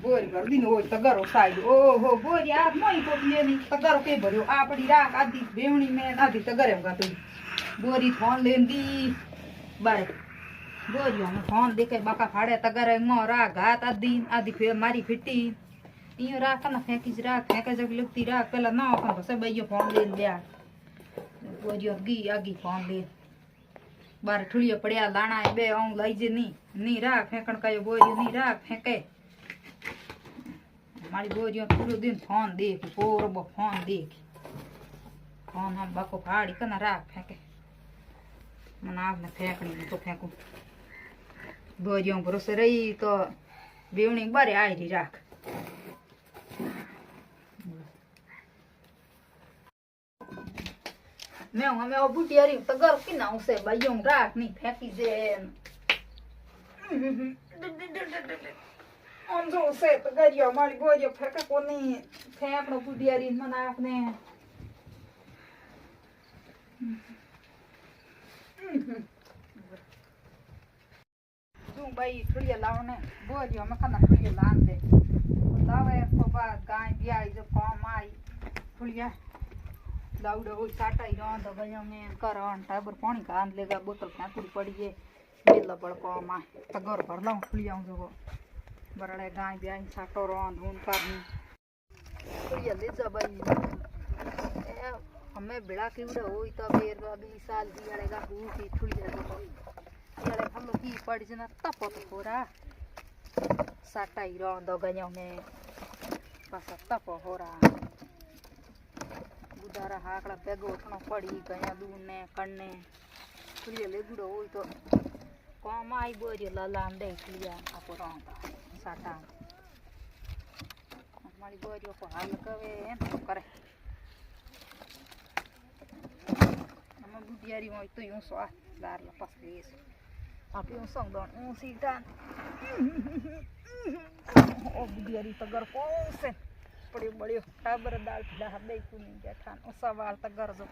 બોરી ભર દીનો હોય તગારો સાઈડ ઓહો બોરી આ મોઈ પોપલે ની તગારો કે ભર્યો આપડી રાખ આધી બેવણી મેં આધી તગારે એમ ગાતું બોરી ફોન લેંદી બાય બોરી અમે ફોન દેખે બાકા ફાડે તગારે મો રા ઘાત આધી ફે મારી ફીટી ઈયો રાખ ના ફેંકી જ રાખ ફેંકે જગ લગતી રાખ પેલા ના ઓપન બસે બઈયો ફોન લેન લ્યા બોરી આગી ફોન લે બાર ઠુળિયો પડ્યા લાણા બે આઉં લઈ જે ની રાખ ફેંકણ કયો બોરી ની રાખ ફેંકે મારી બોરીઓ પૂરો દિન ફોન દેખ પૂરો ફોન દેખ ફોન હમ બાકો ફાડી કના રાખ ફેંકે મને આપને ફેંકણી તો ફેંકું બોરીઓ ભરોસે રહી તો બેવણી બારે આવી રાખ मैं हमें वो बुटियारी तगर की ना उसे भाइयों राख नहीं फेंकी जे हम जो उसे तगरियो मारी बोरियो फेंका कोनी फेंकनो बुटियारी मना आपने तू भाई थोड़ी लावने बोरियो में खाना थोड़ी लान दे लावे तो बाद गाय भी आई जो काम आई थोड़ी दाउडो हो साटा ही तो गयो में करण टाबर पानी कान लेगा बोतल फेंकड़ी पड़ी है बेला बड़को मा तगर भर लाऊं खुली आऊं जो बरड़े गाय भी आई साटो रोन हुन करनी तो ये ले जा भाई हमें बेड़ा कीड़ा होई तो बेर अगली साल दी आलेगा हु की थुड़ी है तो यारे हम की पड़ जना तप तो होरा साटा ही रोन दो गयो में पासा तप होरा गुदारा हाकड़ा बेगो उठनो पड़ी गया दूने करने खुलिया लेगुड़ो होई तो काम आई बोरियो लालान दे खुलिया आपो रोंदा साटा हमारी बोरियो को हाल कवे तो करे हम बुडियारी मोई तो यूं सो लार ला पास लेस आप यूं संग दोन ऊं सीटान ओ बुडियारी तगर को से पड़ी बड़ी टाबर दाल पिला हबे कुनी बैठा सवाल तगर जो